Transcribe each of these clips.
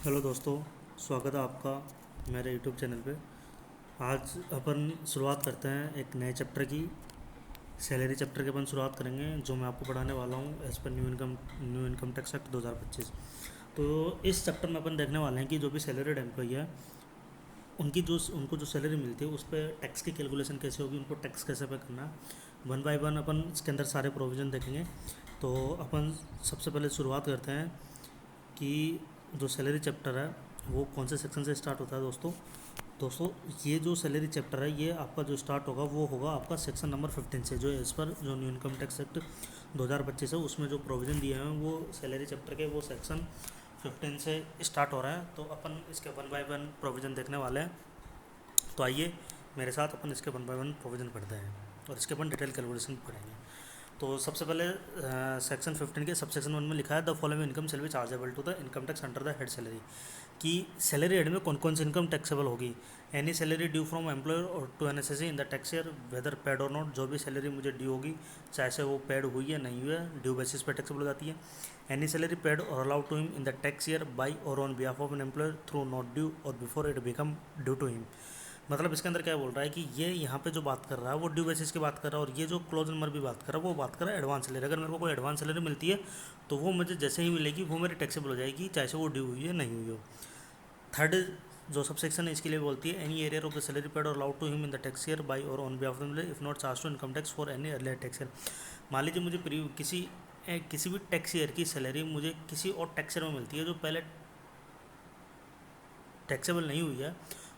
Hello दोस्तों, स्वागत है आपका मेरे यूट्यूब चैनल पे। आज अपन शुरुआत करते हैं एक नए चैप्टर की। सैलरी चैप्टर की अपन शुरुआत करेंगे, जो मैं आपको पढ़ाने वाला हूँ as per new income tax act 2025। तो इस चैप्टर में अपन देखने वाले हैं कि जो भी सैलरीड एम्प्लॉई है, उनको जो सैलरी मिलती है उस पर टैक्स की कैलकुलेशन कैसे होगी, उनको टैक्स कैसे पे करना है। वन बाय वन अपन इसके अंदर सारे प्रोविज़न देखेंगे। तो अपन सबसे पहले शुरुआत करते हैं कि जो सैलरी चैप्टर है वो कौन से सेक्शन से स्टार्ट होता है। दोस्तों ये जो सैलरी चैप्टर है ये आपका जो स्टार्ट होगा वो होगा आपका सेक्शन नंबर 15 से, जो एज़ पर जो न्यू इनकम टैक्स एक्ट 2025 है उसमें जो प्रोविज़न दिए हैं वो सैलरी चैप्टर के वो सेक्शन 15 से स्टार्ट हो रहा है। तो अपन इसके वन बाय वन प्रोविज़न देखने वाले हैं। तो आइए मेरे साथ अपन इसके वन बाय वन प्रोविज़न पढ़ते हैं और इसके अपन डिटेल कैलकुलेशन पढ़ेंगे। तो सबसे पहले सेक्शन 15 के सब सेक्शन 1 में लिखा है the following income shall be chargeable to the income tax under the head salary, कि सैलरी हेड में कौन कौन सी इनकम टैक्सेबल होगी। Any salary due from employer or to an assessee in the tax year whether paid or not, जो भी salary मुझे due होगी चाहे से वो पेड हुई है नहीं हुई है, ड्यू बेसिस पे टैक्सेबल हो जाती है। Any salary paid or allowed to him in the tax year by or on behalf of an employer through not due or before it become due to him. मतलब इसके अंदर क्या बोल रहा है कि ये यहाँ पे जो बात कर रहा है वो ड्यू बेसिस की बात कर रहा है, और ये जो क्लोज नंबर भी बात कर रहा है वो बात कर रहा है एडवांस सैलरी। अगर मेरे को कोई एडवांस सैलरी मिलती है तो वो मुझे जैसे ही मिलेगी वो मेरी टैक्सेबल हो जाएगी, चाहे से वो ड्यू हुई है नहीं हुई हो। थर्ड जो सब सेक्शन है इसके लिए बोलती है any arrear of the salary paid or allowed to him in the tax year by or on behalf of if not charge to income tax for any earlier tax year. मान लीजिए मुझे किसी भी टैक्स ईयर की salary मुझे किसी और tax year में मिलती है जो पहले टैक्सेबल नहीं हुई है,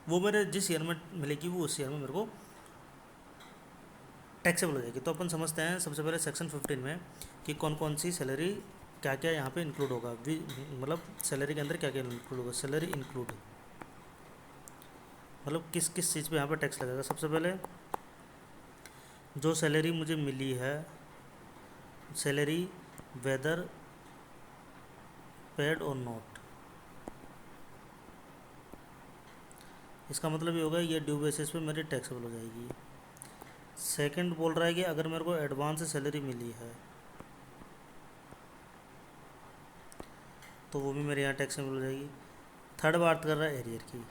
वो मेरे जिस ईयर में मिलेगी वो उस ईयर में मेरे को टैक्सेबल हो जाएगी। तो अपन समझते हैं सबसे पहले सेक्शन 15 में कि कौन कौन सी सैलरी क्या क्या यहाँ पे इंक्लूड होगा। मतलब सैलरी के अंदर क्या क्या इंक्लूड होगा। सैलरी इंक्लूड मतलब किस किस चीज़ पे यहाँ पे टैक्स लगेगा। सबसे पहले जो सैलरी मुझे मिली है, salary weather paid or not, इसका मतलब ये होगा ये ड्यू बेसिस पे मेरी टैक्सेबल हो जाएगी। सेकंड बोल रहा है कि अगर मेरे को एडवांस सैलरी मिली है तो वो भी मेरे यहाँ टैक्सेबल हो जाएगी। थर्ड बात कर रहा है एरियर की।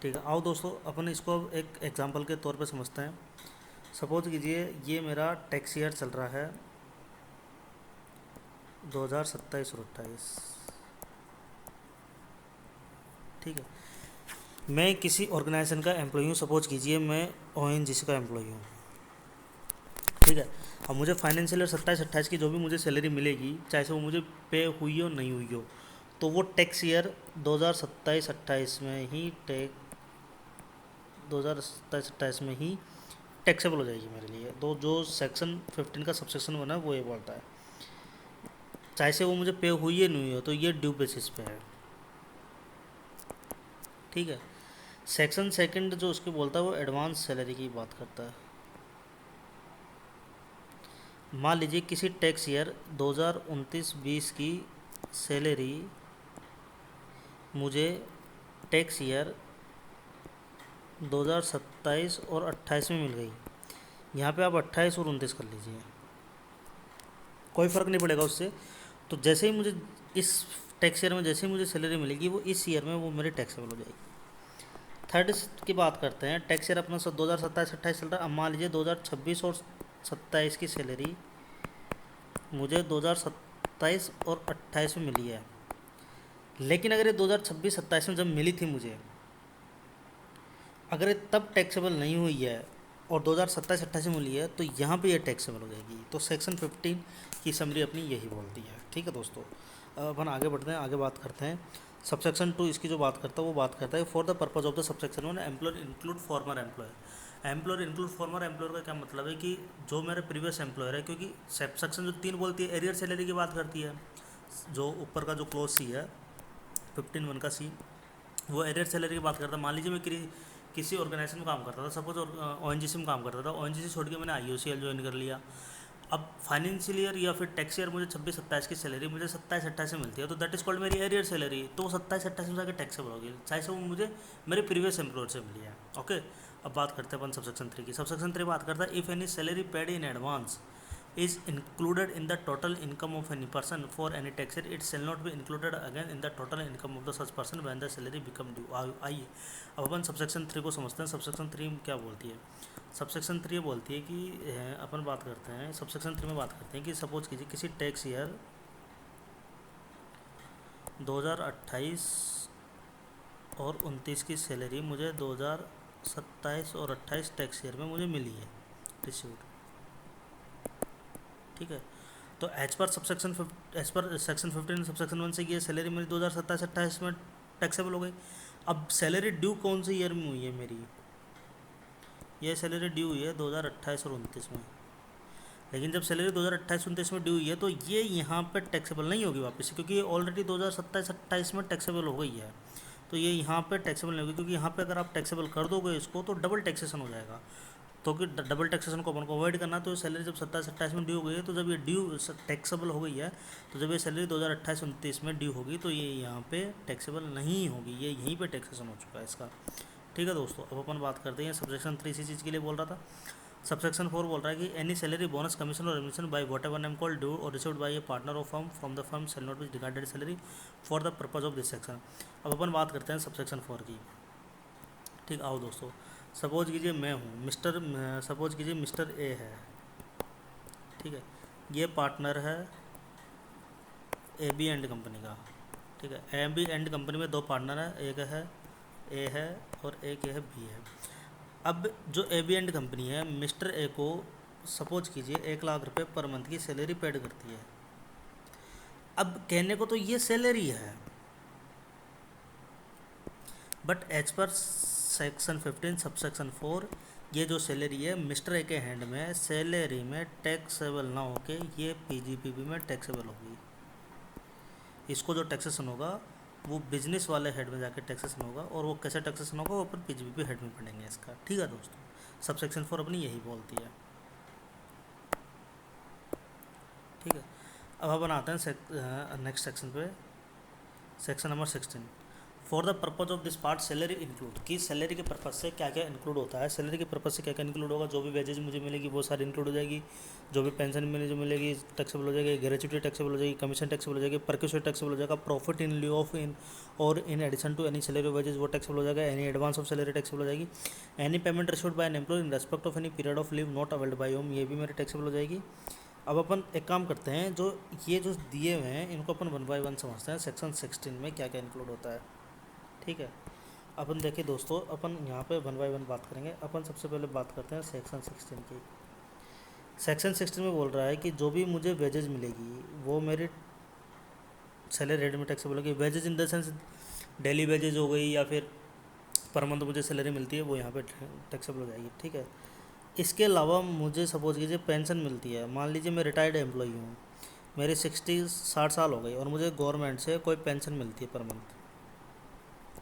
ठीक है, आओ दोस्तों अपन इसको अब एक एग्जांपल के तौर पे समझते हैं। सपोज कीजिए ये मेरा टैक्स ईयर चल रहा है 2027 और 28। ठीक है, मैं किसी ऑर्गेनाइजेशन का एम्प्लॉई हूँ। सपोज कीजिए मैं ओएनजीसी का एम्प्लॉई हूँ। ठीक है, अब मुझे फाइनेंशियल ईयर 27-28 की जो भी मुझे सैलरी मिलेगी चाहे से वो मुझे पे हुई हो नहीं हुई हो, तो वो टैक्स ईयर 2027-28 में ही 2027-28 में ही टैक्सेबल हो जाएगी मेरे लिए। तो जो सेक्शन 15 का सबसेक्शन 1 है वो ये बोलता है चाहे से वो मुझे पे हुई है नहीं हुई हो तो ये ड्यू बेसिस पे है। ठीक है, सेक्शन सेकंड जो उसके बोलता है वो एडवांस सैलरी की बात करता है। मान लीजिए किसी टैक्स ईयर 2029-20 की सैलरी मुझे टैक्स ईयर 2027 और 28 में मिल गई। यहाँ पे आप 28 और 29 कर लीजिए, कोई फ़र्क नहीं पड़ेगा उससे। तो जैसे ही मुझे इस टैक्स ईयर में जैसे ही मुझे सैलरी मिलेगी वो इस ईयर में वो मेरी टैक्सेबल हो जाएगी। थर्ड की बात करते हैं। टैक्स ईयर अपना 2027-28 चल रहा है। अब मान लीजिए 2026 और 27 की सैलरी मुझे 2027 और 28 में मिली है, लेकिन अगर ये 2026-27 में जब मिली थी मुझे, अगर ये तब टैक्सेबल नहीं हुई है और 2027-28 में मिली है तो यहाँ पे ये टैक्सेबल हो जाएगी। तो सेक्शन 15 की समरी अपनी यही बोलती है। ठीक है दोस्तों, अब अपन आगे बढ़ते हैं, आगे बात करते हैं। सबसेक्शन 2 इसकी जो बात करता है वो बात करता है for the purpose of the subsection 1 employer include farmer employer. Employer include farmer employer का क्या मतलब है कि जो मेरे प्रीवियस एम्प्लॉयर है, क्योंकि सेक्शन जो 3 बोलती है एरियर सैलरी की बात करती है, जो ऊपर का जो क्लोज सी है 15(1) का सी, वो एरियर सैलरी की बात करता है। मान लीजिए मैं किसी ऑर्गेनाइजेशन में काम करता था, सपोज ओएनजीसी में काम करता था, ओएनजीसी छोड़ के मैंने आईओसीएल ज्वाइन कर लिया। अब फाइनेंशियल ईयर या फिर टैक्स ईयर मुझे 26-27 की सैलरी मुझे 27-28 से मिलती है, तो दैट इज कॉल्ड मेरी एरियर सैलरी। तो वो 27-28 में जाकर टैक्सेबल होगी, चाहे से वो मुझे मेरे प्रीवियस एम्प्लॉयर से मिली है। ओके, अब बात करते हैं अपन सबसेक्शन 3 की। सबसेक्शन 3 बात करता है if any salary paid in advance is included in the total income of any person for any tax year, it shall not be included again in the total income of the such person when the salary become due। आइए अब अपन subsection 3 को समझते हैं। Subsection 3 क्या बोलती है? Subsection 3 बोलती है कि अपन बात करते हैं सबसेक्शन 3 में बात करते हैं कि सपोज कीजिए किसी टैक्स ईयर 2028 और 29 की सैलरी मुझे 2027 और 28 टैक्स ईयर में मुझे मिली है, रिसीव्ड। ठीक है, तो एज पर सेक्शन 15 सबसेक्शन 1 से ये सैलरी मेरी 2027-28 में टैक्सेबल हो गई। अब सैलरी ड्यू कौन से ईयर में हुई है मेरी? ये सैलरी ड्यू हुई है 2028 और 29 में। लेकिन जब सैलरी 2028-29 में ड्यू हुई है तो ये यहाँ पे टैक्सेबल नहीं होगी वापस से, क्योंकि ये ऑलरेडी 2027-28 में टैक्सेबल हो गई है। तो ये यहाँ पे टैक्सेबल नहीं होगी, क्योंकि यहाँ पे अगर आप टैक्सेबल कर दोगे इसको तो डबल टैक्सेशन हो जाएगा। तो कि डबल टैक्सेशन को अपन को अवॉइड करना, तो सैलरी जब 27-28 में ड्यू हो गई है, तो जब ये ड्यू टैक्सेबल हो गई है, तो जब ये सैलरी 2028-29 में ड्यू होगी तो ये यहाँ पे टैक्सेबल नहीं होगी, ये यहीं पे टैक्सेशन हो चुका है इसका। ठीक है दोस्तों, अब अपन बात करते हैं सबसेक्शन 3 इसी चीज़ के लिए बोल रहा था। सबसेक्शन 4 बोल रहा है कि any salary, bonus, commission or remission by whatever name called due or received by a partner of firm from the firm shall not be regarded salary for the purpose of this section. अब अपन बात करते हैं subsection 4 की। ठीक, आओ दोस्तों, suppose कीजिए मैं हूँ सपोज कीजिए मिस्टर ए है। ठीक है, ये पार्टनर है ए बी एंड कंपनी का। ठीक है, ए बी एंड कंपनी में दो पार्टनर है, एक है ए है और एक है बी है। अब जो ए बी एंड कंपनी है, मिस्टर ए को सपोज कीजिए 1 लाख रुपए पर मंथ की सैलरी पेड करती है। अब कहने को तो ये सैलरी है, but as per section 15 subsection 4 ये जो सैलरी है मिस्टर ए के हैंड में सैलरी में टैक्सेबल ना होके ये पीजीपीबी में टैक्सेबल होगी। इसको जो टैक्सेशन होगा वो बिजनेस वाले हेड में जाके टैक्सेशन होगा, और वो कैसे टैक्सेशन होगा वो अपन पीजीपीबी हेड में पढ़ेंगे इसका। ठीक है दोस्तों, सबसेक्शन 4 अपनी यही बोलती है। ठीक है, अब अपन आते हैं नेक्स्ट सेक्शन पे, section number 16। For the purpose of this part salary include, कि सैलरी के पर्पज से क्या क्या इंक्लूड होता है। सैलरी के पर्पज से क्या क्या इंक्लूड होगा? जो भी वेजेज मुझे मिलेगी वो सारी इंक्लूड हो जाएगी, जो भी पेंशन मिलेगी टैक्सेबल हो जाएगी, ग्रेच्युटी टैक्सेबल हो जाएगी, कमीशन टैक्सेबल हो जाएगी, परक्यूशन टैक्सेबल हो जाएगा, प्रॉफिट इन ल्यू ऑफ इन और in addition to any salary wages वो टैक्सेबल हो जाएगा, any advance of salary taxable हो जाएगी, any payment received by an employ in respect of any period of leave not availed by home, ये भी मेरी taxable हो जाएगी। अब अपन एक काम करते हैं, जो दिए हुए हैं इनको अपन 1 बाय 1 समझते हैं। सेक्शन 16 में क्या क्या इंक्लूड होता है। ठीक है, अपन देखिए दोस्तों, अपन यहाँ पे 1 बाय 1 बात करेंगे। अपन सबसे पहले बात करते हैं सेक्शन 16 की। सेक्शन 16 में बोल रहा है कि जो भी मुझे वेजेज मिलेगी वो मेरी सैलरी रेट में टैक्सेबल होगी। Wages in the sense daily wages हो गई या फिर पर मंथ मुझे सैलरी मिलती है वो यहाँ पे टैक्सेबल हो जाएगी। ठीक है, इसके अलावा मुझे सपोज कीजिए पेंशन मिलती है। मान लीजिए मैं रिटायर्ड एम्प्लॉई हूँ, मेरी 60 साल हो गई और मुझे गवर्नमेंट से कोई पेंशन मिलती है पर मंथ।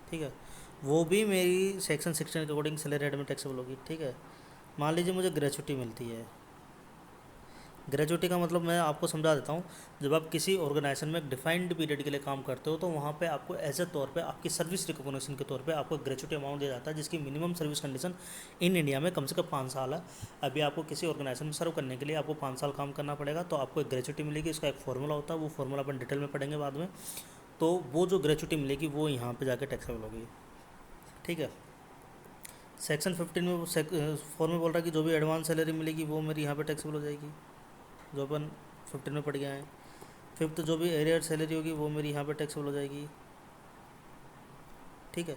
ठीक है, वो भी मेरी सेक्शन 16 के अकॉर्डिंग सैलरी रेट में टैक्सेबल होगी। ठीक है, मान लीजिए मुझे ग्रेच्युटी मिलती है। ग्रेच्युटी का मतलब मैं आपको समझा देता हूँ। जब आप किसी ऑर्गेनाइजेशन में एक डिफाइंड पीरियड के लिए काम करते हो तो वहाँ पे आपको एज ए तौर पे आपकी सर्विस रिकॉग्निशन के तौर पे आपको ग्रेच्युटी अमाउंट दिया जाता है, जिसकी minimum service condition in India में कम से कम 5 साल है। अभी आपको किसी ऑर्गेनाइजेशन में सर्व करने के लिए आपको 5 साल काम करना पड़ेगा, तो आपको एक ग्रेच्युटी मिलेगी। इसका एक फॉर्मूला होता है, वो फॉर्मूला अपन डिटेल में पढ़ेंगे बाद में। तो वो जो ग्रेच्युटी मिलेगी वो यहाँ पर जाके टैक्सेबल होगी। ठीक है, सेक्शन 15 में 4 में बोल रहा है कि जो भी एडवांस सैलरी मिलेगी वो मेरी यहाँ पे टैक्सेबल हो जाएगी, जो अपन 15 में पढ़ गए हैं। 5th जो भी एरियर सैलरी होगी वो मेरी यहाँ पे टैक्सेबल हो जाएगी। ठीक है,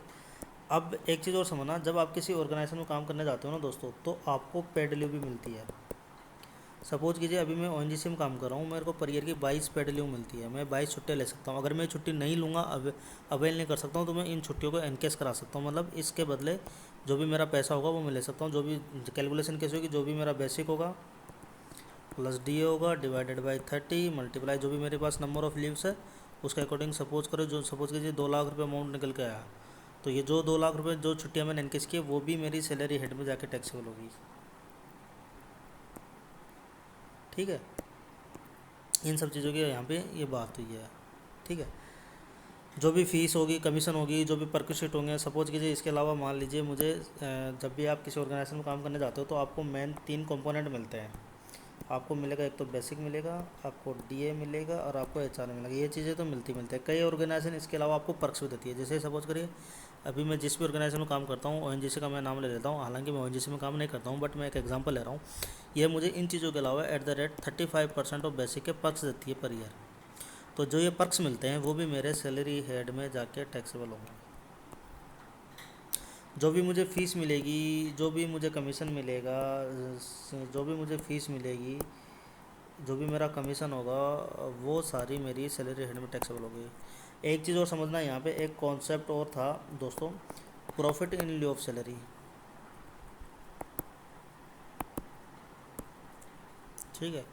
अब एक चीज़ और समझना, जब आप किसी ऑर्गेनाइजेशन में काम करने जाते हो ना दोस्तों, तो आपको पेड लीव भी मिलती है। सपोज कीजिए अभी मैं ONGC में काम कर रहा हूँ, मेरे को पर ईयर की 22 पेड लीव मिलती है। मैं 22 छुट्टियाँ ले सकता हूँ। अगर मैं छुट्टी नहीं लूँगा, अवेल नहीं कर सकता हूँ, तो मैं इन छुट्टियों को एनकेस करा सकता हूँ। मतलब इसके बदले जो भी मेरा पैसा होगा वो मैं ले सकता हूँ। जो भी कैलकुलेशन कैसे होगी, जो भी मेरा बेसिक होगा प्लस DA होगा डिवाइडेड बाई 30 मल्टीप्लाई जो भी मेरे पास नंबर ऑफ़ लीव्स है उसके अकॉर्डिंग सपोज करो, जो सपोज कीजिए 2 लाख रुपये अमाउंट निकल के आया, तो ये जो 2 लाख रुपये जो छुट्टियाँ मैंने एनकेस की वो भी मेरी सैलरी हेड में जाके टैक्सेबल होगी। ठीक है, इन सब चीज़ों की यहाँ पे ये बात हुई है। ठीक है, जो भी फ़ीस होगी, कमीशन होगी, जो भी परक्यूशिट होंगे, सपोज कीजिए इसके अलावा मान लीजिए मुझे जब भी आप किसी ऑर्गेनाइजेशन में काम करने जाते हो तो आपको मेन 3 कंपोनेंट मिलते हैं। आपको मिलेगा, एक तो बेसिक मिलेगा, आपको डीए मिलेगा और आपको एचआर मिलेगा। ये चीज़ें तो मिलती है। कई ऑर्गेनाइजेशन इसके अलावा आपको पर्क्स भी देती है। जैसे सपोज करिए अभी मैं जिस भी ऑर्गेनाइजेशन में काम करता हूँ, ओएनजीसी का मैं नाम ले लेता हूँ, हालांकि मैं ओएनजीसी में काम नहीं करता हूँ, बट मैं एक एग्जांपल ले रहा हूँ। ये मुझे इन चीज़ों के अलावा at the rate 35% of basic के पर्क्स देती है पर ईयर। तो जो ये पर्क्स मिलते हैं वो भी मेरे सैलरी हेड में जाके टैक्सेबल होंगे। जो भी मुझे फ़ीस मिलेगी, जो भी मुझे कमीशन मिलेगा, जो भी मुझे फ़ीस मिलेगी, जो भी मेरा कमीशन होगा, वो सारी मेरी सैलरी हेड में टैक्सेबल होगी। एक चीज़ और समझना, यहाँ पे एक कॉन्सेप्ट और था दोस्तों, प्रॉफिट इन लिeu ऑफ सैलरी। ठीक है,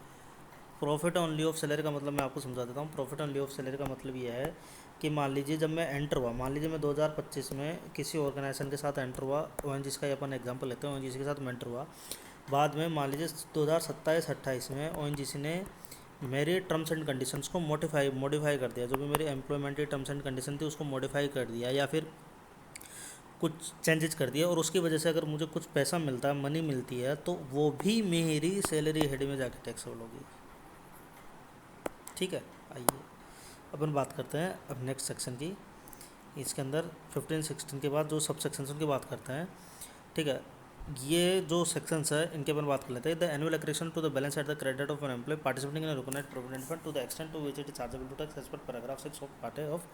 प्रॉफिट ऑन लिeu ऑफ सैलरी का मतलब मैं आपको समझा देता हूँ। प्रॉफिट ऑन लिeu ऑफ सैलरी का मतलब ये है कि मान लीजिए जब मैं एंटर हुआ, मान लीजिए मैं 2025 में किसी ऑर्गेनाइजेशन के साथ एंटर हुआ, ओएनजीसी का अपन एग्जांपल लेते हैं, ओएनजीसी के साथ मैं एंटर हुआ। बाद में मान लीजिए 2027-28 में ओएनजीसी ने मेरे टर्म्स एंड कंडीशंस को मॉडिफाई कर दिया। जो भी मेरी एम्प्लॉयमेंट की टर्म्स एंड कंडीशन थी उसको मॉडिफाई कर दिया या फिर कुछ चेंजेस कर दिया, और उसकी वजह से अगर मुझे कुछ पैसा मिलता है, मनी मिलती है, तो वो भी मेरी सैलरी हेड में जाके टैक्सेबल होगी। ठीक है, आइए अपन बात करते हैं अब नेक्स्ट सेक्शन की। इसके अंदर 15-16 के बाद जो सब सेक्शंस उनकी बात करते हैं। ठीक है, ये जो सेक्शंस है इनके बारे में बात कर लेते हैं। The annual accretion to the balance at the credit of an employ participating in recognised provident fund to the extent to which it is chargeable to tax as per paragraph 6 of part A of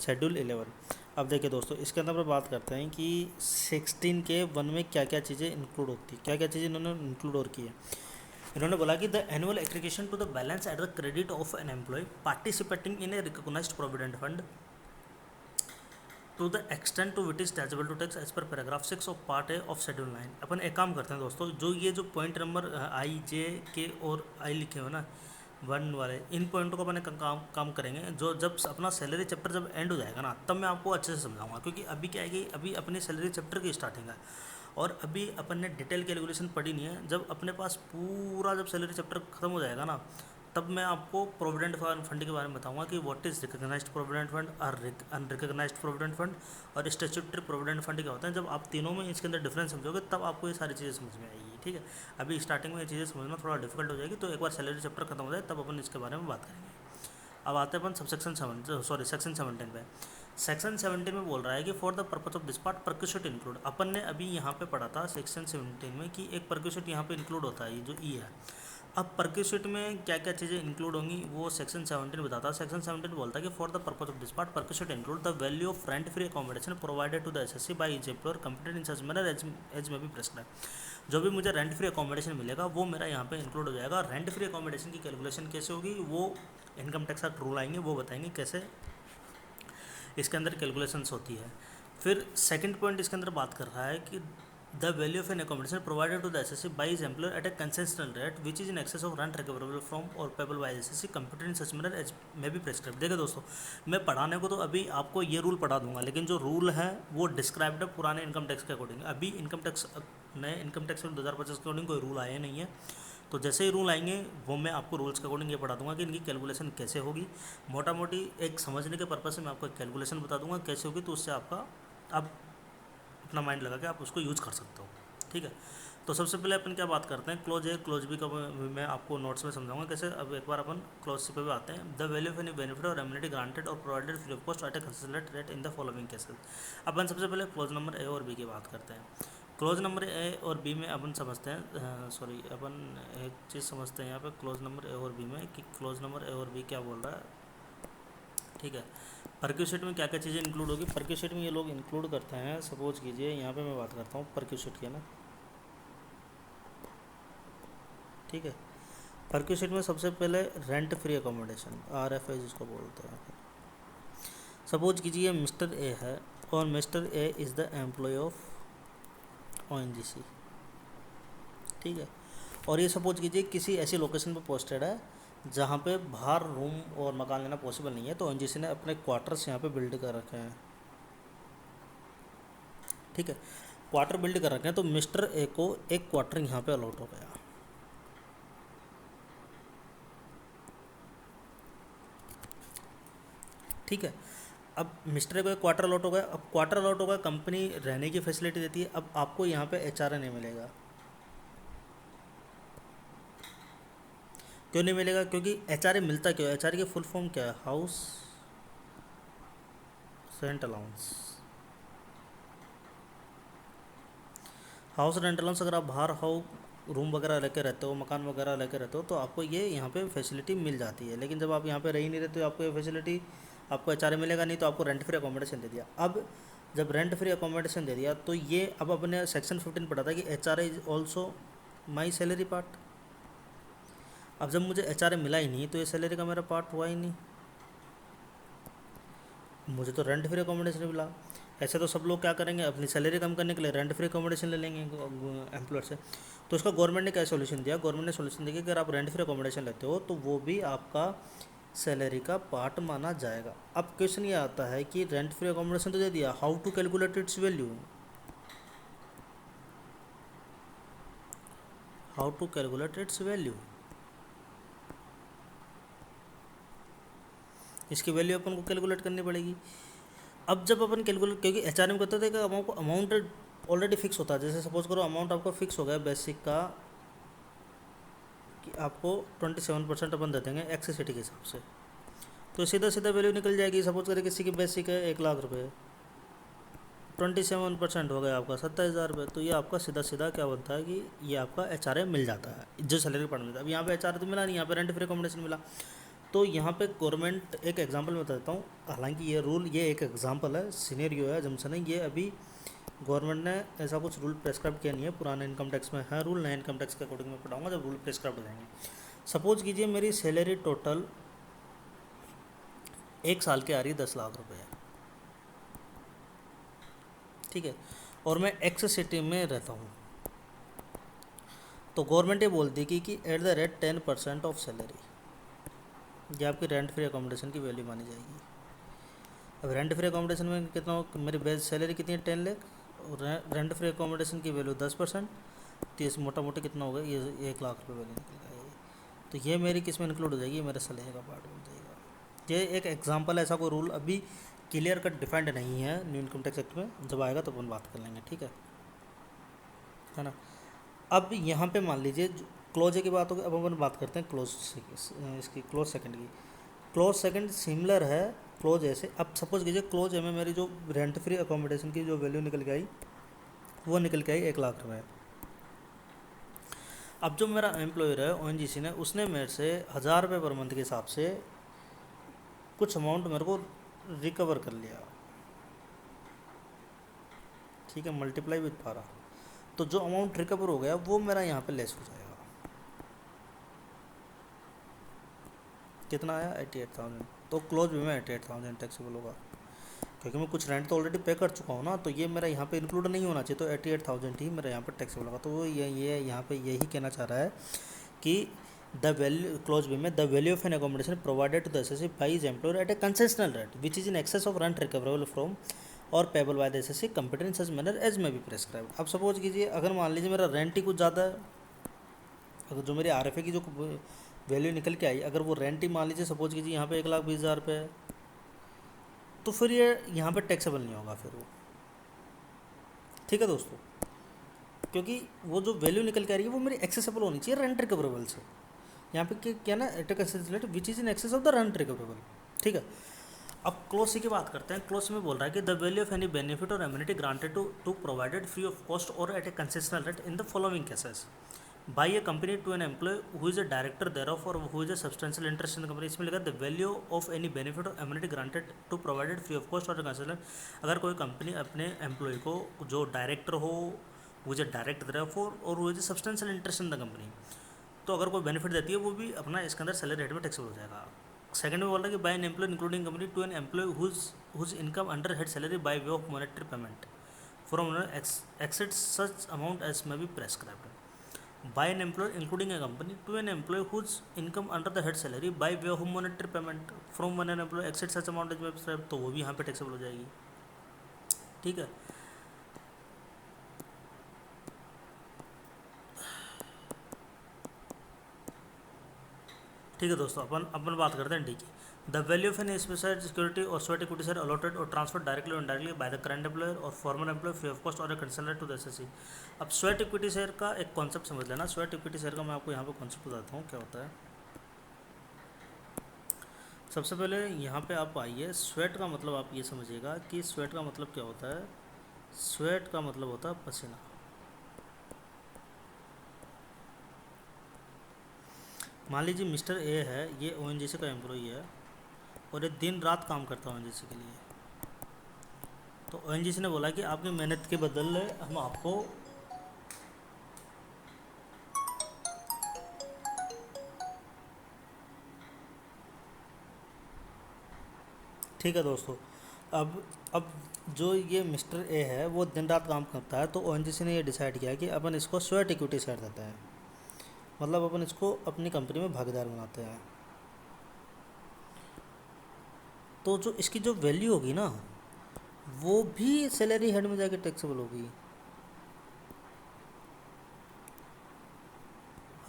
schedule 11। अब देखिए दोस्तों, इसके अंदर पर बात करते हैं कि 16 के 1 में क्या क्या चीज़ें इंक्लूड होती है, क्या क्या चीज़ें इन्होंने इंक्लूड और की है। इन्होंने बोला कि the annual aggregation to the balance at the credit of an employ participating in a recognised provident fund to the extent to wit is chargeable to tax as per paragraph 6 of part A of schedule 9। अपन एक काम करते हैं दोस्तों, जो ये जो point number आई, जे, के और आई लिखे हुए ना 1 वाले, इन पॉइंटों को अपन काम करेंगे। जो जब अपना सैलरी चैप्टर जब एंड हो जाएगा ना, तब मैं आपको अच्छे से समझाऊंगा, क्योंकि अभी क्या है कि अभी अपनी सैलरी चैप्टर की स्टार्टिंग है और अभी अपन ने डिटेल कैलकुलेशन पढ़ी नहीं है। जब अपने पास पूरा जब सैलरी चैप्टर खत्म हो जाएगा ना, तब मैं आपको प्रोविडेंट फंड के बारे में बताऊंगा कि what is recognised provident fund और अनरिकॉग्नाइज्ड प्रोविडेंट फंड और स्टैट्यूटरी प्रोविडेंट फंड क्या होता है। जब आप तीनों में इसके अंदर डिफरेंस समझोगे तब आपको ये सारी चीज़ें समझ में आएगी। ठीक है, अभी स्टार्टिंग में ये चीज़ें समझना थोड़ा डिफिकल्ट हो जाएगी, तो एक बार सैलरी चैप्टर खत्म हो जाए तब अपन इसके बारे में बात करेंगे। अब आते हैं अपन सेक्शन 17 पे। सेक्शन 17 में बोल रहा है कि for the purpose of this part perquisite include. अपन ने अभी यहाँ पे पढ़ा था सेक्शन 17 में कि एक परक्यूशिट यहाँ पे इंक्लूड होता है, ये जो ई है। अब परक्यूशिट में क्या क्या चीज़ें इंक्लूड होंगी वो सेक्शन 17 बताता है। सेक्शन 17 बोलता है कि for the purpose of this part perquisite include the value of rent free accommodation provided to the assessee by each employer completed in such manner as may be prescribe. जो भी मुझे rent free accommodation मिलेगा वो मेरा यहाँ पे include हो जाएगा। रेंट फ्री अकोमोडेशन की कैलकुलेशन कैसे होगी, वो इनकम टैक्स एक्ट रूल आएंगे, वो बताएंगे कैसे इसके अंदर कैलकुलेशंस होती है। फिर सेकंड पॉइंट इसके अंदर बात कर रहा है कि the value of an accommodation provided to the assessee by his employer at a concessional rate which is in excess of rent recoverable from or payable by assessee computer in such manner as may be prescribe. देखिए दोस्तों, मैं पढ़ाने को तो अभी आपको ये rule पढ़ा दूंगा, लेकिन जो रूल है वो डिस्क्राइब्ड है पुराने इनकम टैक्स के अकॉर्डिंग। अभी इनकम टैक्स नए इनकम टैक्स में 2025 के अकॉर्डिंग कोई रूल आए नहीं है, तो जैसे ही रूल आएंगे वो मैं आपको रूल्स के अकॉर्डिंग ये पढ़ा दूंगा कि इनकी कैलकुलेशन कैसे होगी। मोटा मोटी एक समझने के पर्पज़ से मैं आपको एक कैलकुलेशन बता दूंगा कैसे होगी, तो उससे आपका आप अपना माइंड लगा के आप उसको यूज़ कर सकते हो। ठीक है, तो सबसे पहले अपन क्या बात करते हैं, क्लोज ए क्लोज बी का मैं आपको नोट्स में समझाऊंगा कैसे। अब एक बार अपन क्लोज सी पे भी आते हैं। The value of any benefit or amenity granted or provided free of cost at a considerate rate in the following cases. अपन सबसे पहले क्लोज नंबर ए और बी की बात करते हैं। क्लोज नंबर ए और बी में अपन समझते हैं, अपन एक चीज़ समझते हैं यहाँ पे क्लोज नंबर ए और बी में कि क्लोज नंबर ए और बी क्या बोल रहा है। ठीक है, परक्यूशिट में क्या क्या चीज़ें इंक्लूड होगी। परक्यूशिट में ये लोग इंक्लूड करते हैं, सपोज कीजिए यहाँ पे मैं बात करता हूँ परक्यूशिट की ना। ठीक है, परक्यूशिट में सबसे पहले रेंट फ्री अकोमोडेशन RFI जिसको बोलते हैं। सपोज कीजिए मिस्टर ए है और mister A is the employee of ONGC। ठीक है, और ये सपोज कीजिए किसी ऐसी लोकेशन पे पोस्टेड है जहाँ पे बाहर रूम और मकान लेना पॉसिबल नहीं है, तो ONGC ने अपने क्वार्टर्स यहाँ पे बिल्ड कर रखे हैं। ठीक है, क्वार्टर बिल्ड कर रखे हैं, तो मिस्टर ए को एक क्वार्टर यहाँ पे अलॉट हो गया। ठीक है, अब मिस्टर ए को एक क्वार्टर अलॉट हो गया। अब क्वार्टर अलॉट हो गया, कंपनी रहने की फैसिलिटी देती है। अब आपको यहाँ पे HRA नहीं मिलेगा। क्यों नहीं मिलेगा? क्योंकि एचआरए मिलता क्यों है? एचआरए की फुल फॉर्म क्या है? House rent allowance. House rent allowance अगर आप बाहर रूम वगैरह लेके रहते हो, मकान वगैरह लेके रहते हो, तो आपको ये यहाँ पे फैसिलिटी मिल जाती है। लेकिन जब आप यहाँ पे रह ही नहीं रहते हो, आपको ये फैसिलिटी, आपको एचआरए मिलेगा नहीं, तो आपको रेंट फ्री अकोमोडेशन दे दिया। अब जब रेंट फ्री अकोमोडेशन दे दिया, तो ये अब अपने सेक्शन 15 पढ़ा था कि HRA is also my salary part. अब जब मुझे एचआरए मिला ही नहीं, तो ये सैलरी का मेरा पार्ट हुआ ही नहीं, मुझे तो रेंट फ्री अकोमोडेशन मिला। ऐसे तो सब लोग क्या करेंगे, अपनी सैलरी कम करने के लिए रेंट फ्री अकोमोडेशन ले लेंगे एम्प्लॉयर से। तो इसका गवर्नमेंट ने क्या सोल्यूशन दिया? गवर्नमेंट ने सोल्यूशन दिया कि अगर आप रेंट फ्री अकोमोडेशन लेते हो तो वो भी आपका सैलरी का पार्ट माना जाएगा। अब क्वेश्चन ये आता है कि रेंट फ्री अकोमोडेशन तो दे दिया, how to calculate its value? How to calculate its value? इसकी वैल्यू अपन को कैलकुलेट करनी पड़ेगी। अब जब अपन कैलकुलेट, क्योंकि एचआरए में कहते थे कि आपको अमाउंट ऑलरेडी फिक्स होता है। जैसे सपोज करो अमाउंट आपका फिक्स हो गया बेसिक का कि आपको 27% अपन दे देंगे एक्सेसिटी के हिसाब से, तो सीधा सीधा वैल्यू निकल जाएगी। सपोज करें किसी की बेसिक है 1,00,000 रुपये, 27% हो गया आपका 27,000 रुपये, तो ये आपका सीधा सीधा क्या बनता है कि ये आपका एचआरए मिल जाता है जो सैलरी पार्ट मिलता है। अब यहाँ पे एचआरए तो मिला नहीं, यहाँ पे रेंट फ्री अकोमोडेशन मिला। तो यहाँ पे गवर्नमेंट, एक एग्जांपल मैं बता देता हूँ, हालांकि ये रूल, ये एक एग्जांपल है, सिनेरियो है जमसन है, ये अभी गवर्नमेंट ने ऐसा कुछ रूल प्रेस्क्राइब किया नहीं है। पुराने इनकम टैक्स में है रूल, नए इनकम टैक्स के अकॉर्डिंग मैं पढ़ाऊँगा जब रूल प्रेस्क्राइब हो जाएंगे। सपोज कीजिए मेरी सैलरी टोटल एक साल की आ रही है 10,00,000 रुपये है, ठीक है, और मैं एक्स सिटी में रहता हूँ। तो गवर्नमेंट ये बोलती कि at the rate 10% of salary, ये आपकी रेंट फ्री अकोमोडेशन की वैल्यू मानी जाएगी। अब रेंट फ्री अकोमोडेशन में कितना, मेरी बेस सैलरी कितनी है 10 लाख, और रेंट फ्री अकोमोडेशन की वैल्यू 10%, तो इस मोटा मोटी कितना होगा, ये 1,00,000 रुपये वैल्यू निकलेगा ये। तो ये मेरी किस में इंक्लूड हो जाएगी? ये मेरे सैलरी का पार्ट बन जाएगा। ये एक एग्जांपल, ऐसा कोई रूल अभी क्लियर कट डिफाइंड नहीं है न्यू इनकम टैक्स एक्ट में, जब आएगा तो अपन बात कर लेंगे, ठीक है ना। अब यहाँ पे मान लीजिए क्लोज की बात होगी, अब अपन बात करते हैं क्लोज इसकी, क्लोज सेकंड की। क्लोज सेकंड सिमिलर है क्लोज ए से। अब सपोज कीजिए क्लोज ए में मेरी जो रेंट फ्री अकोमोडेशन की जो वैल्यू निकल के आई, वो निकल के आई 1,00,000 रुपये। अब जो मेरा एम्प्लॉयर है ओएनजीसी ने, उसने मेरे से 1,000 रुपये पर मंथ के हिसाब से कुछ अमाउंट मेरे को रिकवर कर लिया, ठीक है, मल्टीप्लाई विद 12, तो जो अमाउंट रिकवर हो गया वो मेरा यहाँ पे लेस हो जाएगा। कितना आया? 88,000। तो क्लोज भी में 88,000 टैक्सेबल होगा, क्योंकि मैं कुछ रेंट तो ऑलरेडी पे कर चुका हूँ ना, तो ये मेरा यहाँ पे इंक्लूड नहीं होना चाहिए, तो 88,000 ही मेरा यहाँ पर टैक्सेबल होगा। तो वो ये यहाँ पे यही कहना चाह रहा है कि द वैल्यू, क्लोज बी में, the value of an accommodation provided to the assessee by his employer at a concessional rate which is in excess of rent recoverable from or payable by the assessee computer in such manner as may be prescribe. अब suppose कीजिए अगर मान लीजिए मेरा rent ही कुछ ज़्यादा है, अगर जो मेरी आरएफए की जो वैल्यू निकल के आई, अगर वो रेंट ही मान लीजिए सपोज कीजिए यहाँ पे 1,20,000 रुपये है, तो फिर ये यहाँ पे टैक्सेबल नहीं होगा फिर वो, ठीक है दोस्तों, क्योंकि वो जो वैल्यू निकल के आ रही है वो मेरी एक्सेसिबल होनी चाहिए रेंट रिकवरेबल से। यहाँ पे क्या ना, at a which is in excess of the rent recoverable, ठीक है। अब क्लोज सी की बात करते हैं। क्लोज में बोल रहा है कि the value of any benefit or amenity granted to provided free of cost or at a concessional rate in the following cases by a company to an employ who is a director thereof or who is a substantial interest in the company. इसमें लिखा the value of any benefit or amenity granted to provided free of cost or concessional. अगर कोई company अपने employ को, जो director हो, who is a director thereof or who is a substantial interest in the company, तो अगर कोई benefit देती है वो भी अपना इसके अंदर सैलरी रेट में टैक्सेबल हो जाएगा। सेकंड में बोल रहा है कि by an employ including company to an employ whose income under head salary by way of monetary payment from exceed such amount as may be prescribed by an employ including a company to an employ whose income under the head salary by way of monetary payment from one an employ exceed such amount as may prescribed, तो वो भी यहाँ पे taxable हो जाएगी, ठीक है। ठीक है दोस्तों, अपन बात करते हैं, ठीक है। The value of an special security or sweat equity share allotted or transfer directly or indirectly by the current employer or former employ free of cost or consultant to the assessee. अब sweat equity share का एक concept समझ लेना। Sweat equity share का मैं आपको यहाँ पे कॉन्सेप्ट बताता हूँ क्या होता है। सबसे पहले यहाँ पे आप आइए, स्वेट का मतलब आप ये समझिएगा कि स्वेट का मतलब क्या होता है। स्वेट का मतलब होता है पसीना। मान लीजिए मिस्टर ए है, ये ओएनजीसी का एम्प्लॉई है और ये दिन रात काम करता है ओएनजीसी के लिए। तो ओएनजीसी ने बोला कि आपकी मेहनत के बदले हम आपको, ठीक है दोस्तों, अब जो ये मिस्टर ए है वो दिन रात काम करता है, तो ओएनजीसी ने ये डिसाइड किया कि अपन इसको स्वेट इक्विटी शेयर देते हैं, मतलब अपन इसको अपनी कंपनी में भागीदार बनाते हैं। तो जो इसकी जो वैल्यू होगी ना, वो भी सैलरी हेड में जाके टैक्सेबल होगी।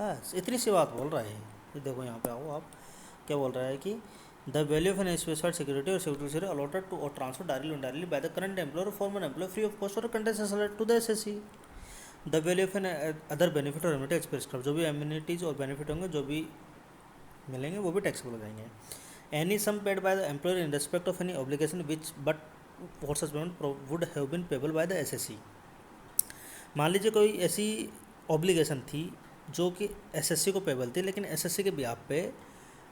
बस इतनी सी बात बोल रहा है ये। देखो यहाँ पे आओ आप, क्या बोल रहा है कि the value of an specified security or security allotted to or transfer directly indirectly by the current employer or former employer free of cost or concession to the assessee. The value of an other benefit or amenity prescribe, जो भी amenities और benefit होंगे जो भी मिलेंगे वो भी taxable हो जाएंगे। Any sum paid by the employer in respect of any obligation which but for such payment would have been payable by the assessee. मान लीजिए कोई ऐसी ऑब्लिगेशन थी जो कि एसएससी को पेबल थी, लेकिन एसएससी के बिहाफ पे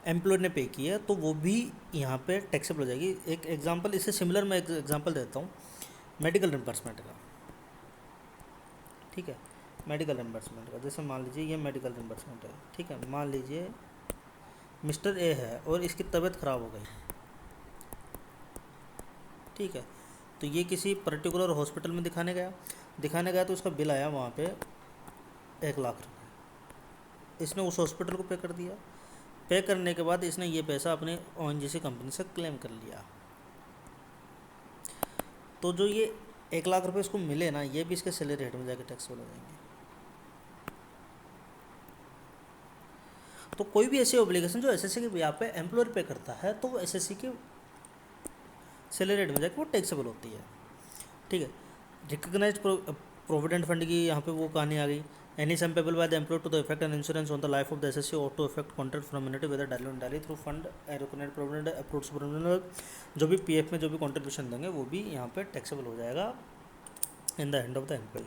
एम्प्लॉयर ने पे की है, तो वो भी यहाँ पे टैक्सेबल हो जाएगी। एक एग्जांपल इससे सिमिलर मैं एक एग्जांपल देता हूँ, मेडिकल रिम्बर्समेंट का। ठीक है, मेडिकल रिम्बर्समेंट का, जैसे मान लीजिए ये मेडिकल रिम्बर्समेंट है। ठीक है, मान लीजिए मिस्टर ए है और इसकी तबीयत ख़राब हो गई। ठीक है, तो ये किसी पर्टिकुलर हॉस्पिटल में दिखाने गया तो उसका बिल आया वहाँ पे 1 लाख रुपये। इसने उस हॉस्पिटल को पे कर दिया। पे करने के बाद इसने ये पैसा अपने ओएनजीसी कंपनी से क्लेम कर लिया। तो जो ये 1 लाख रुपये इसको मिले ना, ये भी इसके सैलरी हेड में जाके टैक्सेबल हो जाएंगे। तो कोई भी ऐसी ऑब्लिगेशन जो एसएससी के बिहाफ पे एम्प्लॉयर पे करता है, तो वो एसएससी के सैलरी हेड में जाके वो टैक्सेबल होती है। ठीक है, रिकग्नाइज प्रोविडेंट फंड की यहाँ पे वो कहानी आ गई। Any sum payable by the employer to the effect and insurance on the life of the assessee or to effect contract from annuity whether directly through fund recognise provident approved supervisional, जो भी PF में जो भी contribution देंगे वो भी यहाँ पे टैक्सेबल हो जाएगा in the hand of the employee.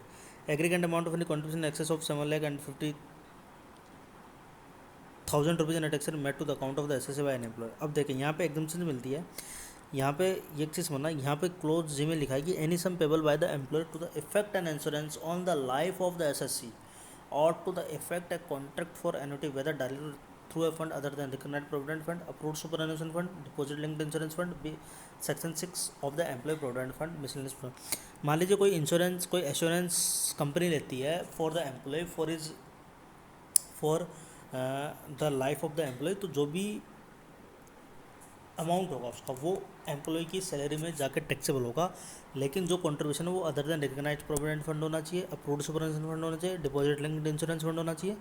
Aggregate amount of any contribution excess of 7,50,000 rupees in tax made to the account of the assessee by an employer. अब देखें यहाँ पे एग्जाम्पशन मिलती है। यहाँ पे एक चीज़ माना, यहाँ पे क्लोज जी में लिखा है कि any sum payable by the employer to the effect and insurance on the life of the assessee or to the effect a contract for annuity whether directly through a fund other than recognised provident fund approved superannuation fund deposit linked insurance fund be section 6 of the employ provident fund miscellaneous fund. मान लीजिए कोई insurance, कोई assurance company लेती है for the employ for the life of the employ, तो जो भी amount होगा उसका वो एम्प्लॉय की सैलरी में जाकर टैक्सेबल होगा। लेकिन जो कंट्रीब्यूशन है वो other than recognised provident fund होना चाहिए, अप्रूव्ड सुपरएनुएशन फंड होना चाहिए, डिपॉजिट लिंक्ड इंश्योरेंस फंड होना चाहिए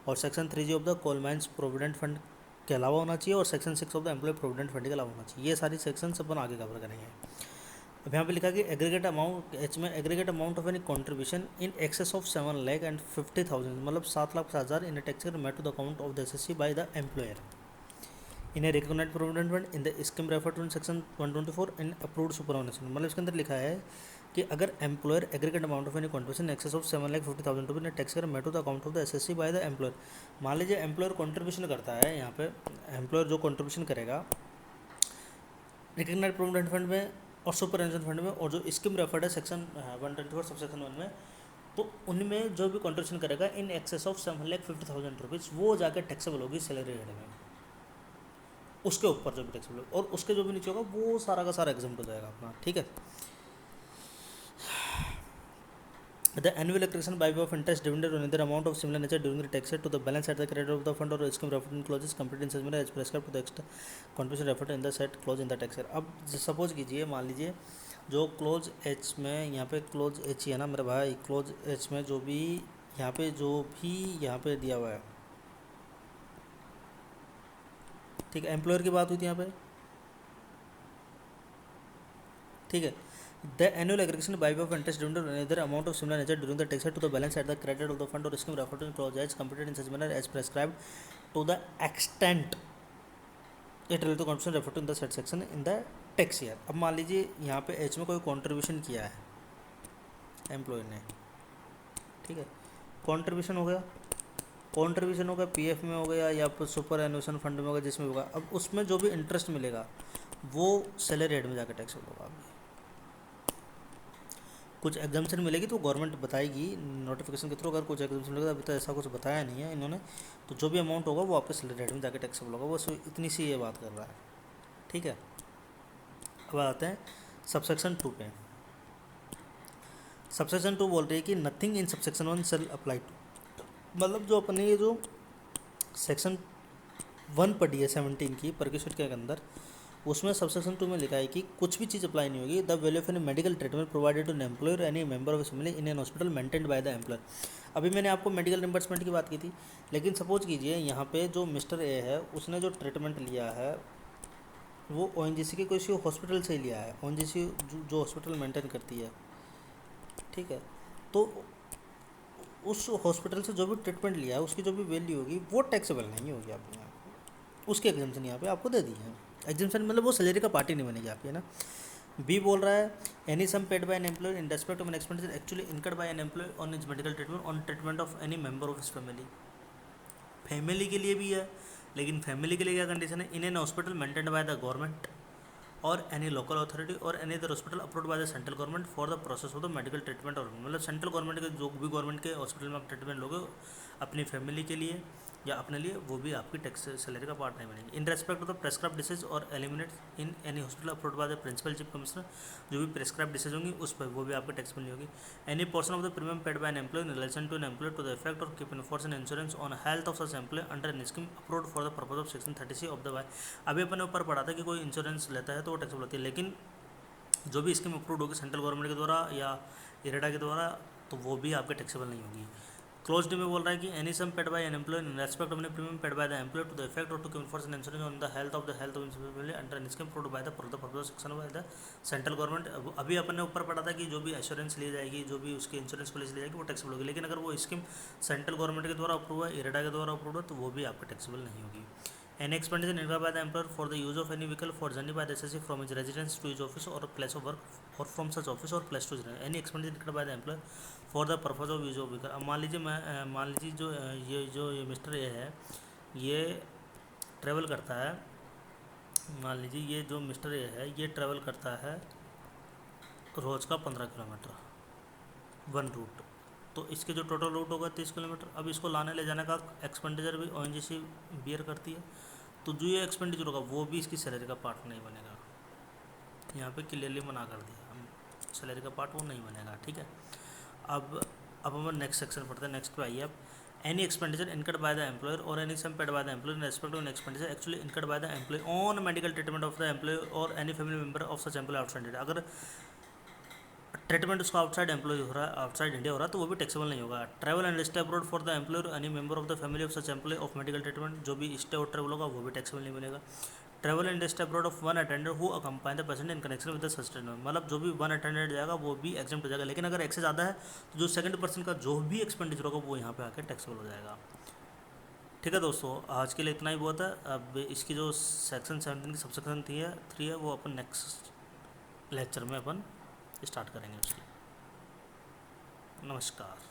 और section 3G of the coal mines provident fund के अलावा होना चाहिए और section 6 of the employ provident fund के अलावा होना चाहिए। ये सारी सेक्शंस अपन आगे कवर करेंगे। अब यहाँ पे लिखा कि एग्रीगेट अमाउंट एच में aggregate amount of any contribution in excess of 7,50,000 मतलब 7,50,000 in tax made to the account of the assessee by the employer in a recognised provident fund in the scheme refer to section 124 in approved superannuation. मतलब इसके अंदर लिखा है कि अगर employer aggregate amount of any contribution excess of 7,50,000 रुपये tax कर made to the account of the assessee by the employer. मान लीजिए एम्प्लॉयर कंट्रीब्यूशन करता है, यहाँ पे एम्प्लॉयर जो कंट्रीब्यूशन करेगा रिकग्नाइज्ड प्रोविडेंट फंड में और सुपरएनुएशन फंड में और जो स्कीम रेफर्ड है सेक्शन 124 सब सेक्शन 1 में, तो उनमें जो भी कंट्रीब्यूशन करेगा इन एक्सेस ऑफ 7,50,000 रुपीज़ वो जाकर टैक्सेबल होगी सैलरी हेड में। उसके ऊपर जो भी टैक्सेबल होगा और उसके जो भी नीचे होगा वो सारा का सारा एग्जाम्प्ट हो जाएगा अपना। ठीक है, the annual accretion by way of interest dividend or other amount of similar nature during the tax to the balance at the credit of the fund or scheme referred in clauses complete in such manner as prescribed to the extra contribution referred in the set clause in the tax. अब suppose कीजिए, मान लीजिए जो close H में, यहाँ पे close H ही है ना मेरे भाई, क्लोज एच में जो भी यहाँ पे दिया हुआ है, ठीक है, एम्प्लॉयर की बात हुई थी यहाँ पे। ठीक है, the annual aggregation by way of interest dividend or other amount of similar nature during the tax to the balance at the credit of the fund or scheme referred to clause as completed in such manner as prescribed to the extent it related contribution refer to in the set section in the tax year. अब मान लीजिए यहाँ पे H में कोई contribution किया है employ ने, ठीक है, कॉन्ट्रीब्यूशन हो गया, कॉन्ट्रीब्यूशन होगा पीएफ में हो गया या फिर सुपर एनुएशन फंड में होगा, जिसमें होगा। अब उसमें जो भी इंटरेस्ट मिलेगा वो सैलरी हेड में जाकर टैक्स होगा। कुछ एग्जाम्शन मिलेगी तो गवर्नमेंट बताएगी नोटिफिकेशन के थ्रू, अगर कुछ एग्जाम्शन मिलेगा। अभी तो ऐसा कुछ बताया नहीं है इन्होंने, तो जो भी अमाउंट होगा वो आपके सैलरी हेड में जाकर टैक्सेबल होगा। वो इतनी सी ये बात कर रहा है, ठीक है। अब आते हैं सबसेक्शन 2 पे। सबसेक्शन 2 बोल रही है कि nothing in subsection 1 shall apply to, मतलब जो अपने ये जो सेक्शन 1 पढ़ी है 17 की परक्यूशन के अंदर, उसमें सबसेक्शन 2 में लिखा है कि कुछ भी चीज़ अप्लाई नहीं होगी। The value of any medical treatment provided to an employer any member of family in an hospital maintained by the employer. अभी मैंने आपको मेडिकल रिम्बर्समेंट की बात की थी, लेकिन सपोज कीजिए यहाँ पे जो मिस्टर ए है उसने जो ट्रीटमेंट लिया है वो ओएनजीसी के किसी हॉस्पिटल से लिया है, ओएनजीसी जो हॉस्पिटल मेंटेन करती है, ठीक है। तो उस हॉस्पिटल से जो भी ट्रीटमेंट लिया है उसकी जो भी वैल्यू होगी वो टैक्सेबल नहीं होगी आपके यहाँ, उसकी एग्जाम्पशन यहाँ पे आपको दे दी है। एग्जाम्पशन मतलब वो सैलरी का पार्ट ही नहीं बनेगी आपकी, है ना। बी बोल रहा है any sum paid by an employer in respect of an expenditure actually incurred by an employee on is medical treatment on treatment of any member of his family. Family के लिए भी है, लेकिन फैमिली के लिए क्या कंडीशन है, इन an hospital maintained by the government और एनी लोकल अथॉरिटी और any other hospital approved by the central government for the process of the medical treatment. और मतलब सेंट्रल गवर्नमेंट के जो भी गवर्नमेंट के हॉस्पिटल में आप ट्रीटमेंट लोगे अपनी फैमिली के लिए या अपने लिए, वो भी आपकी टैक्स सैलरी का पार्ट नहीं बनेगी। In respect of the prescribe disease or eliminate in any hospital approved by the principal chief commissioner, जो भी प्रेस्क्राइब डिसीज होंगी उस पर वो भी आपकी टैक्सेबल नहीं होगी। Any portion of the premium paid by an employ in relation to an employ to the effect or keep in force an insurance on health of such employ under an scheme approved for the purpose of section 30C of the Y. अभी अपने ऊपर पढ़ा था कि कोई insurance लेता है तो वो टैक्सेबल होती है, लेकिन जो भी स्कीम अप्रूव्ड होगी सेंट्रल गवर्नमेंट के द्वारा या इरेडा के द्वारा तो वो भी आपके टैक्सेबल नहीं होगी। क्लोज डी में बोल रहा है कि any sum paid by an employ in respect of any premium paid by the employ to the effect or to given for an insurance on the health of family under an scheme approved by the purpose of section by the central government. अभी अपन ने ऊपर पढ़ा था कि जो भी assurance ली जाएगी, जो भी उसके इंश्योरेंस पॉलिसी ली जाएगी वो टैक्सेबल होगी, लेकिन अगर वो स्कीम सेंट्रल गवर्नमेंट के द्वारा अप्रूव है, इरेडा के द्वारा अप्रूव है, तो वो भी आपका टैक्सेबल नहीं होगी। Any expenditure incurred by the employer for the use of any vehicle for journey by the SSC from his residence to his office or place of work or from such office or place to journey, any expenditure incurred by the employer for the purpose of use of vehicle। अब मान लीजिए ये mister A है, ये travel करता है, मान लीजिए ये जो मिस्टर ए है ये ट्रैवल करता है रोज़ का 15 किलोमीटर वन रूट, तो इसके जो टोटल रूट होगा 30 किलोमीटर। अब इसको लाने ले जाने का एक्सपेंडिचर भी ओएनजीसी बियर करती है, तो जो ये एक्सपेंडिचर होगा वो भी इसकी सैलरी का पार्ट नहीं बनेगा। यहाँ पे क्लियरली मना कर दिया, हम सैलरी का पार्ट वो नहीं बनेगा, ठीक है। अब हम नेक्स्ट सेक्शन पढ़ते हैं। नेक्स्ट पे आइए आप। Any expenditure incurred by the employer or any sum paid by the employer in respect of an expenditure actually incurred by the employ on medical treatment of the employ or any family member of such employ outside India. अगर treatment उसका outside employ हो रहा है, outside India हो रहा है, तो वो भी टैक्सेबल नहीं होगा। Travel and stay abroad for the employer any member of the family of such employee of medical treatment, जो भी स्टे और ट्रैवल होगा वो भी टैक्सेबल नहीं बनेगा। Travel and stay abroad of one attender who accompany the patient in connection with the such treatment, मतलब जो भी वन अटेंडेंट जाएगा वो भी एग्जाम्प्ट हो जाएगा, लेकिन अगर एक्सेस ज़्यादा है तो जो सेकंड पर्सन का जो भी एक्सपेंडिचर होगा वो यहाँ पे आकर टैक्सेबल हो जाएगा। ठीक है दोस्तों, आज के लिए इतना ही बहुत है। अब इसकी जो सेक्शन 17 की सबसेक्शन 3 है वो अपन नेक्स्ट लेक्चर में अपन स्टार्ट करेंगे उसकी। नमस्कार।